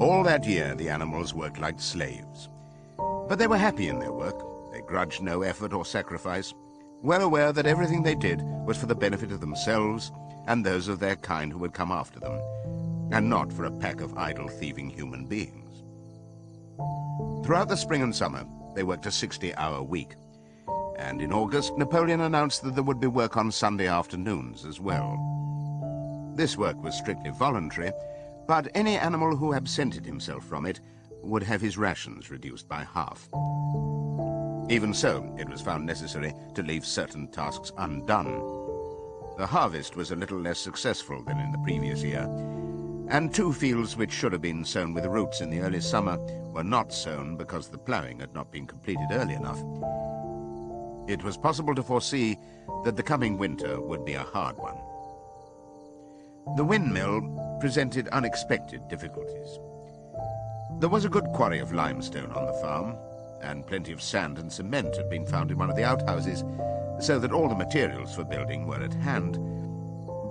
All that year, the animals worked like slaves. But they were happy in their work. They grudged no effort or sacrifice, well aware that everything they did was for the benefit of themselves and those of their kind who would come after them, and not for a pack of idle, thieving human beings. Throughout the spring and summer, they worked a 60-hour week. And in August, Napoleon announced that there would be work on Sunday afternoons as well. This work was strictly voluntary, but any animal who absented himself from it would have his rations reduced by half. Even so, it was found necessary to leave certain tasks undone. The harvest was a little less successful than in the previous year, and 2 fields which should have been sown with roots in the early summer were not sown because the ploughing had not been completed early enough. It was possible to foresee that the coming winter would be a hard one. The windmill presented unexpected difficulties. There was a good quarry of limestone on the farm, and plenty of sand and cement had been found in one of the outhouses, so that all the materials for building were at hand.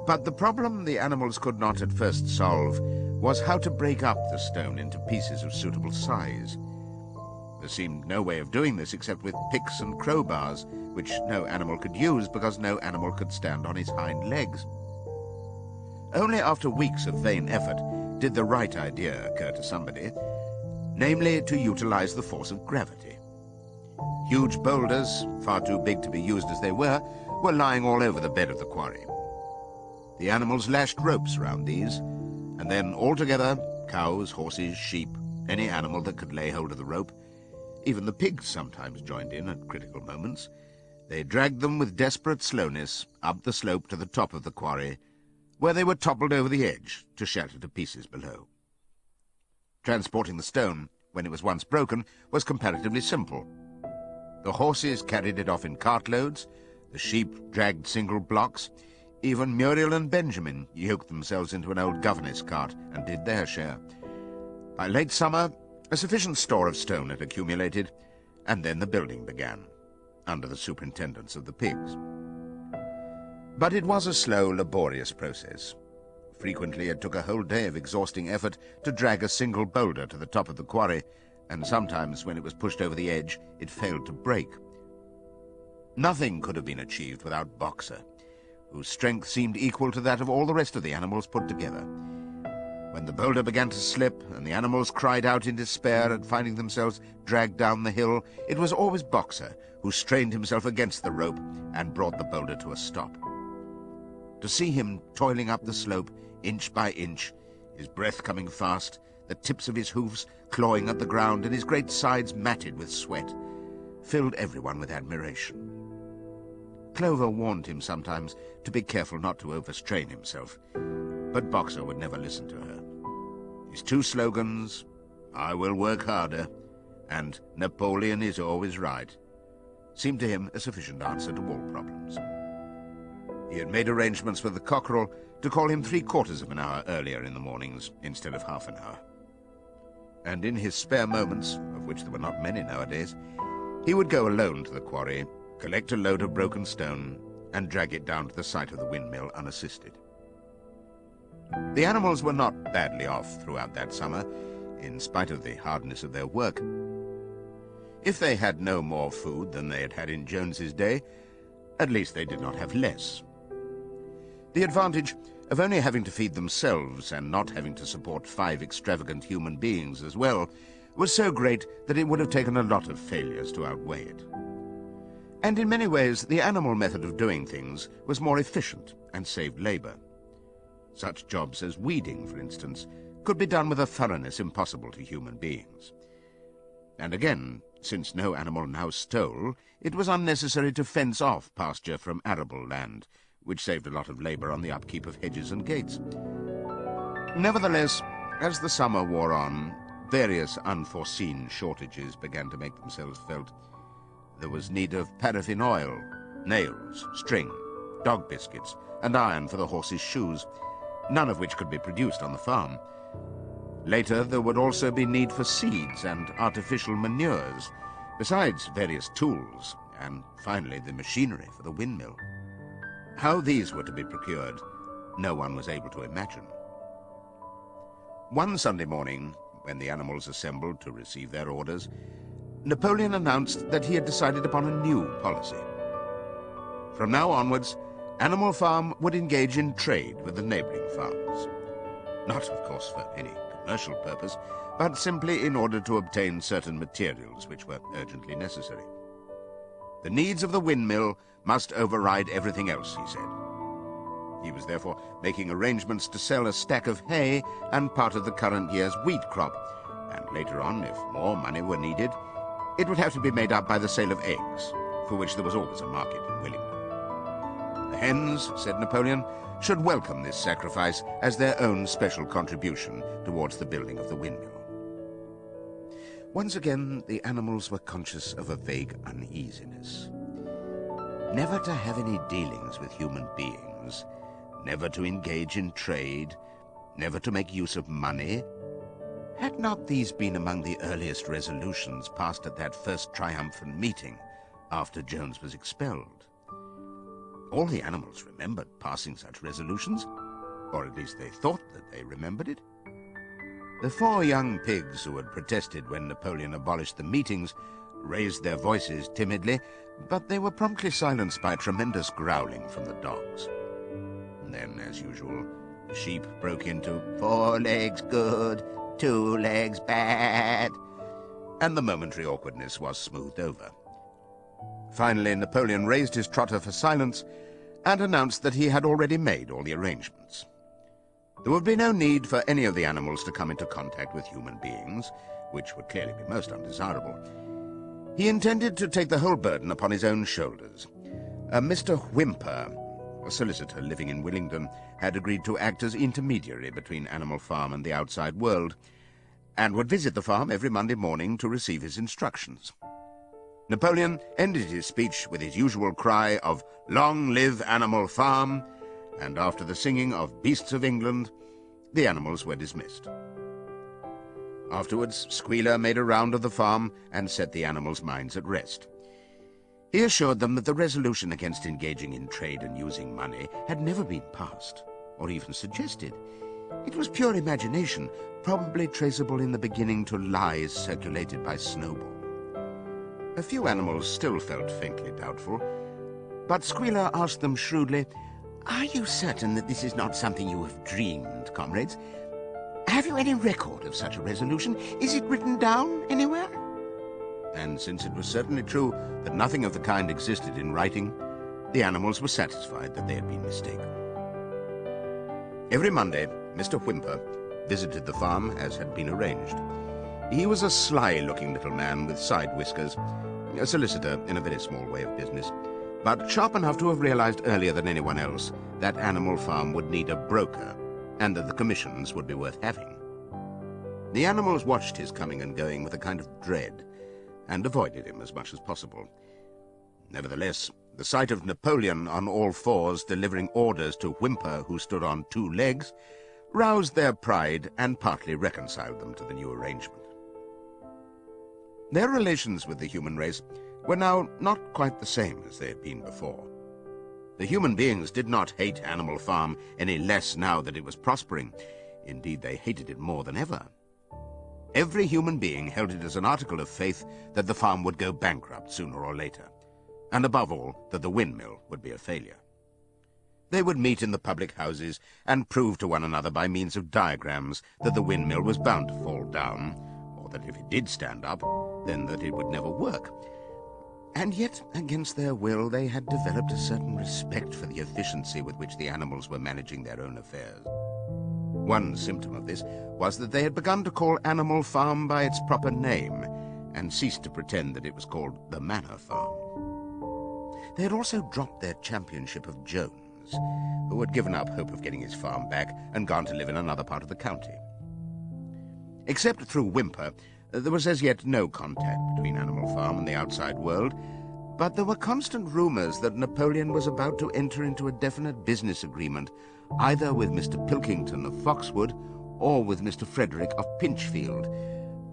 But the problem the animals could not at first solve was how to break up the stone into pieces of suitable size. There seemed no way of doing this except with picks and crowbars, which no animal could use because no animal could stand on his hind legs. Only after weeks of vain effort did the right idea occur to somebody, namely to utilize the force of gravity. Huge boulders, far too big to be used as they were lying all over the bed of the quarry. The animals lashed ropes round these, and then all together, cows, horses, sheep, any animal that could lay hold of the rope, even the pigs sometimes joined in at critical moments, they dragged them with desperate slowness up the slope to the top of the quarry, where they were toppled over the edge to shatter to pieces below. Transporting the stone, when it was once broken, was comparatively simple. The horses carried it off in cartloads, the sheep dragged single blocks, even Muriel and Benjamin yoked themselves into an old governess cart and did their share. By late summer, a sufficient store of stone had accumulated, and then the building began, under the superintendence of the pigs. But it was a slow, laborious process. Frequently it took a whole day of exhausting effort to drag a single boulder to the top of the quarry, and sometimes when it was pushed over the edge, it failed to break. Nothing could have been achieved without Boxer, whose strength seemed equal to that of all the rest of the animals put together. When the boulder began to slip and the animals cried out in despair at finding themselves dragged down the hill, it was always Boxer who strained himself against the rope and brought the boulder to a stop. To see him toiling up the slope, inch by inch, his breath coming fast, the tips of his hoofs clawing at the ground, and his great sides matted with sweat, filled everyone with admiration. Clover warned him sometimes to be careful not to overstrain himself, but Boxer would never listen to her. His 2 slogans, "I will work harder," and "Napoleon is always right," seemed to him a sufficient answer to all problems. He had made arrangements with the cockerel to call him 3/4 of an hour earlier in the mornings instead of half an hour. And in his spare moments, of which there were not many nowadays, he would go alone to the quarry, collect a load of broken stone, and drag it down to the site of the windmill unassisted. The animals were not badly off throughout that summer, in spite of the hardness of their work. If they had no more food than they had had in Jones's day, at least they did not have less. The advantage of only having to feed themselves and not having to support 5 extravagant human beings as well was so great that it would have taken a lot of failures to outweigh it. And in many ways, the animal method of doing things was more efficient and saved labor. Such jobs as weeding, for instance, could be done with a thoroughness impossible to human beings. And again, since no animal now stole, it was unnecessary to fence off pasture from arable land, which saved a lot of labor on the upkeep of hedges and gates. Nevertheless, as the summer wore on, various unforeseen shortages began to make themselves felt. There was need of paraffin oil, nails, string, dog biscuits, and iron for the horses' shoes, none of which could be produced on the farm. Later, there would also be need for seeds and artificial manures, besides various tools, and finally the machinery for the windmill. How these were to be procured, no one was able to imagine. One Sunday morning, when the animals assembled to receive their orders, Napoleon announced that he had decided upon a new policy. From now onwards, Animal Farm would engage in trade with the neighboring farms. Not, of course, for any commercial purpose, but simply in order to obtain certain materials which were urgently necessary. The needs of the windmill must override everything else, he said. He was therefore making arrangements to sell a stack of hay and part of the current year's wheat crop, and later on, if more money were needed, it would have to be made up by the sale of eggs, for which there was always a market in Wellington. The hens, said Napoleon, should welcome this sacrifice as their own special contribution towards the building of the windmill. Once again, the animals were conscious of a vague uneasiness. Never to have any dealings with human beings, never to engage in trade, never to make use of money. Had not these been among the earliest resolutions passed at that first triumphant meeting after Jones was expelled? All the animals remembered passing such resolutions, or at least they thought that they remembered it. The 4 young pigs who had protested when Napoleon abolished the meetings raised their voices timidly, but they were promptly silenced by a tremendous growling from the dogs. And then, as usual, the sheep broke into 4 legs good, 2 legs bad, and the momentary awkwardness was smoothed over. Finally, Napoleon raised his trotter for silence and announced that he had already made all the arrangements. There would be no need for any of the animals to come into contact with human beings, which would clearly be most undesirable. He intended to take the whole burden upon his own shoulders. Mr. Whymper, a solicitor living in Willingdon, had agreed to act as intermediary between Animal Farm and the outside world, and would visit the farm every Monday morning to receive his instructions. Napoleon ended his speech with his usual cry of "Long live Animal Farm," and after the singing of Beasts of England, the animals were dismissed. Afterwards, Squealer made a round of the farm and set the animals' minds at rest. He assured them that the resolution against engaging in trade and using money had never been passed, or even suggested. It was pure imagination, probably traceable in the beginning to lies circulated by Snowball. A few animals still felt faintly doubtful, but Squealer asked them shrewdly, "Are you certain that this is not something you have dreamed, comrades? Have you any record of such a resolution? Is it written down anywhere?" And since it was certainly true that nothing of the kind existed in writing, the animals were satisfied that they had been mistaken. Every Monday, Mr. Whymper visited the farm as had been arranged. He was a sly-looking little man with side whiskers, a solicitor in a very small way of business, but sharp enough to have realized earlier than anyone else that Animal Farm would need a broker, and that the commissions would be worth having. The animals watched his coming and going with a kind of dread, and avoided him as much as possible. Nevertheless, the sight of Napoleon on all fours delivering orders to Whymper, who stood on 2 legs, roused their pride and partly reconciled them to the new arrangement. Their relations with the human race were now not quite the same as they had been before. The human beings did not hate Animal Farm any less now that it was prospering. Indeed, they hated it more than ever. Every human being held it as an article of faith that the farm would go bankrupt sooner or later, and above all, that the windmill would be a failure. They would meet in the public houses and prove to one another by means of diagrams that the windmill was bound to fall down, or that if it did stand up, then that it would never work. And yet, against their will, they had developed a certain respect for the efficiency with which the animals were managing their own affairs. One symptom of this was that they had begun to call Animal Farm by its proper name, and ceased to pretend that it was called the Manor Farm. They had also dropped their championship of Jones, who had given up hope of getting his farm back and gone to live in another part of the county. Except through Whymper, there was as yet no contact between Animal Farm and the outside world, but there were constant rumors that Napoleon was about to enter into a definite business agreement, either with Mr. Pilkington of Foxwood or with Mr. Frederick of Pinchfield,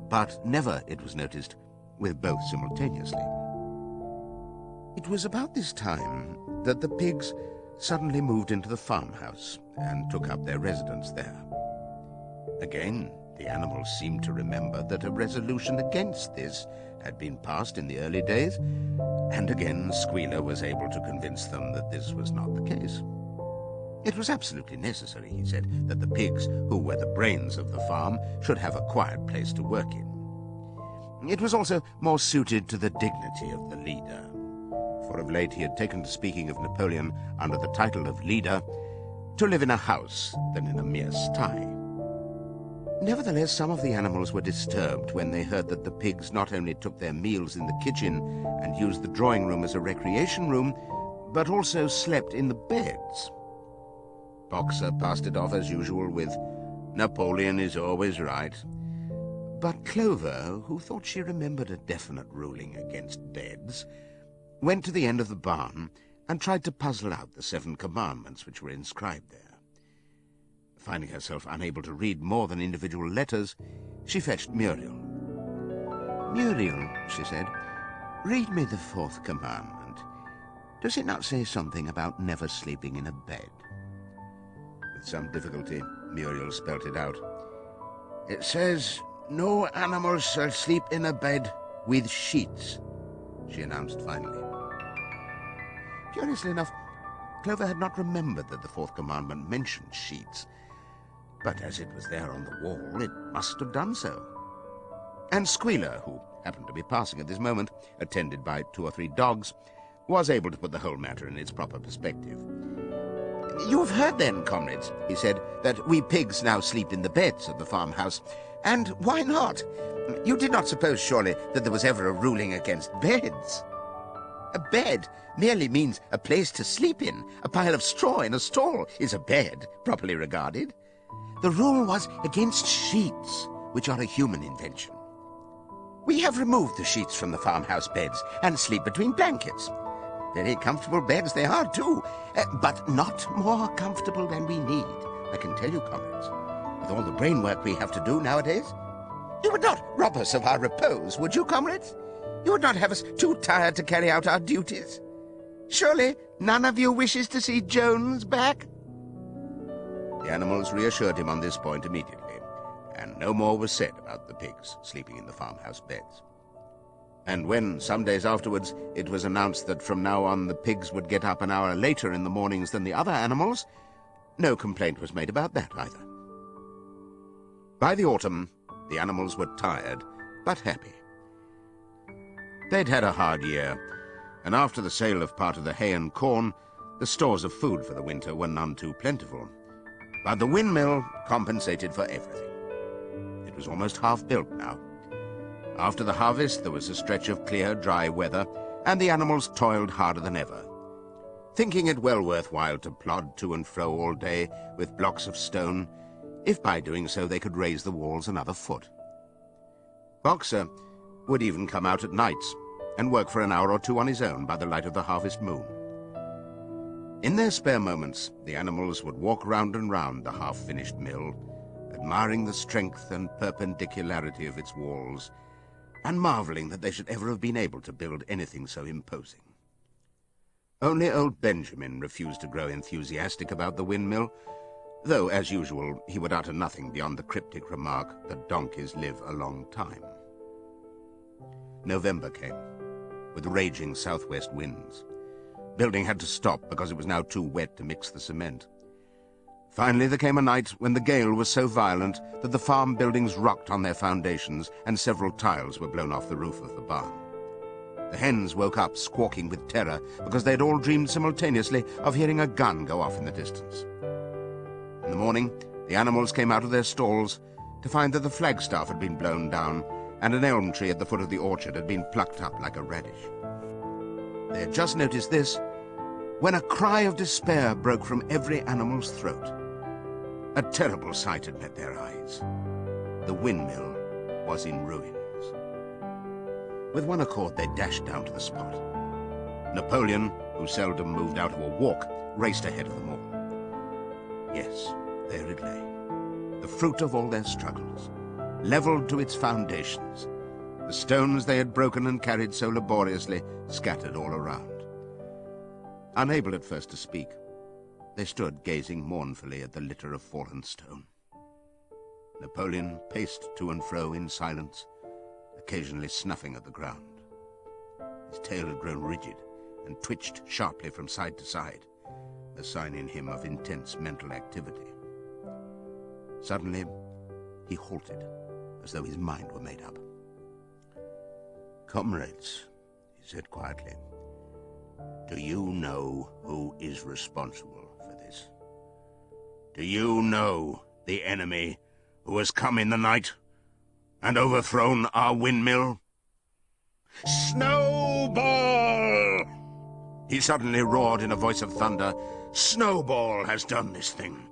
but never, it was noticed, with both simultaneously. It was about this time that the pigs suddenly moved into the farmhouse and took up their residence there. Again, The animals seemed to remember that a resolution against this had been passed in the early days, and again Squealer was able to convince them that this was not the case. It was absolutely necessary, he said, that the pigs, who were the brains of the farm, should have a quiet place to work in. It was also more suited to the dignity of the leader, for of late he had taken to speaking of Napoleon under the title of leader, to live in a house than in a mere sty. Nevertheless, some of the animals were disturbed when they heard that the pigs not only took their meals in the kitchen and used the drawing room as a recreation room, but also slept in the beds. Boxer passed it off as usual with, "Napoleon is always right." But Clover, who thought she remembered a definite ruling against beds, went to the end of the barn and tried to puzzle out the 7 commandments which were inscribed there. Finding herself unable to read more than individual letters, she fetched Muriel. "Muriel," she said, "read me the 4th commandment. Does it not say something about never sleeping in a bed?" With some difficulty, Muriel spelt it out. "It says, 'No animal shall sleep in a bed with sheets,'" she announced finally. Curiously enough, Clover had not remembered that the 4th commandment mentioned sheets, but as it was there on the wall, it must have done so. And Squealer, who happened to be passing at this moment, attended by 2 or 3 dogs, was able to put the whole matter in its proper perspective. "You have heard then, comrades," he said, "that we pigs now sleep in the beds of the farmhouse. And why not? You did not suppose, surely, that there was ever a ruling against beds? A bed merely means a place to sleep in. A pile of straw in a stall is a bed, properly regarded. The rule was against sheets, which are a human invention. We have removed the sheets from the farmhouse beds and sleep between blankets. Very comfortable beds they are, too, but not more comfortable than we need, I can tell you, comrades. With all the brain work we have to do nowadays. You would not rob us of our repose, would you, comrades? You would not have us too tired to carry out our duties. Surely none of you wishes to see Jones back?" The animals reassured him on this point immediately, and no more was said about the pigs sleeping in the farmhouse beds. And when, some days afterwards, it was announced that from now on the pigs would get up an hour later in the mornings than the other animals, no complaint was made about that either. By the autumn, the animals were tired, but happy. They'd had a hard year, and after the sale of part of the hay and corn, the stores of food for the winter were none too plentiful. But the windmill compensated for everything. It was almost half built now. After the harvest, there was a stretch of clear, dry weather, and the animals toiled harder than ever, thinking it well worthwhile to plod to and fro all day with blocks of stone, if by doing so they could raise the walls another foot. Boxer would even come out at nights and work for an hour or 2 on his own by the light of the harvest moon. In their spare moments, the animals would walk round and round the half-finished mill, admiring the strength and perpendicularity of its walls, and marvelling that they should ever have been able to build anything so imposing. Only old Benjamin refused to grow enthusiastic about the windmill, though, as usual, he would utter nothing beyond the cryptic remark that donkeys live a long time. November came, with raging southwest winds. Building had to stop because it was now too wet to mix the cement. Finally there came a night when the gale was so violent that the farm buildings rocked on their foundations and several tiles were blown off the roof of the barn. The hens woke up squawking with terror because they had all dreamed simultaneously of hearing a gun go off in the distance. In the morning, the animals came out of their stalls to find that the flagstaff had been blown down and an elm tree at the foot of the orchard had been plucked up like a radish. They had just noticed this when a cry of despair broke from every animal's throat. A terrible sight had met their eyes. The windmill was in ruins. With one accord, they dashed down to the spot. Napoleon, who seldom moved out of a walk, raced ahead of them all. Yes, there it lay, the fruit of all their struggles, levelled to its foundations, the stones they had broken and carried so laboriously scattered all around. Unable at first to speak, they stood gazing mournfully at the litter of fallen stone. Napoleon paced to and fro in silence, occasionally snuffing at the ground. His tail had grown rigid and twitched sharply from side to side, a sign in him of intense mental activity. Suddenly, he halted, as though his mind were made up. "Comrades," he said quietly, "do you know who is responsible for this? Do you know the enemy who has come in the night and overthrown our windmill? Snowball!" He suddenly roared in a voice of thunder. "Snowball has done this thing,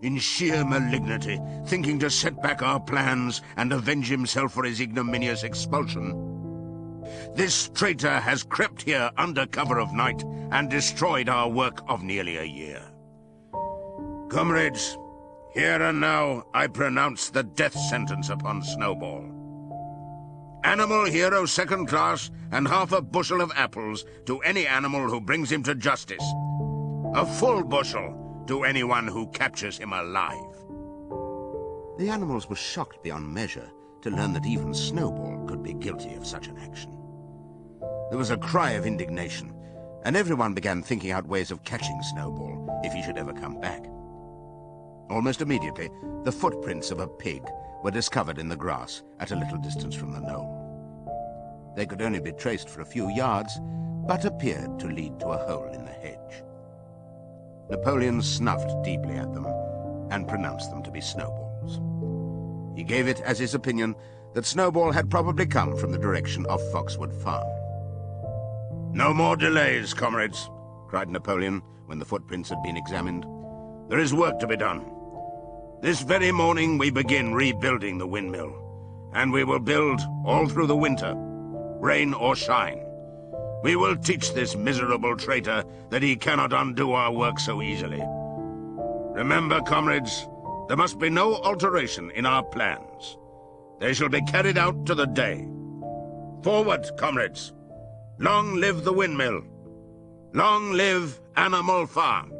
in sheer malignity, thinking to set back our plans and avenge himself for his ignominious expulsion. This traitor has crept here under cover of night and destroyed our work of nearly a year. Comrades, here and now I pronounce the death sentence upon Snowball. Animal hero second class and half a bushel of apples to any animal who brings him to justice. A full bushel to anyone who captures him alive." The animals were shocked beyond measure to learn that even Snowball could be guilty of such an action. There was a cry of indignation, and everyone began thinking out ways of catching Snowball if he should ever come back. Almost immediately, the footprints of a pig were discovered in the grass at a little distance from the knoll. They could only be traced for a few yards, but appeared to lead to a hole in the hedge. Napoleon snuffed deeply at them and pronounced them to be Snowball's. He gave it as his opinion that Snowball had probably come from the direction of Foxwood Farm. "No more delays, comrades," cried Napoleon when the footprints had been examined. "There is work to be done. This very morning we begin rebuilding the windmill, and we will build all through the winter, rain or shine. We will teach this miserable traitor that he cannot undo our work so easily. Remember, comrades, there must be no alteration in our plans. They shall be carried out to the day. Forward, comrades! Long live the windmill! Long live Animal Farm!"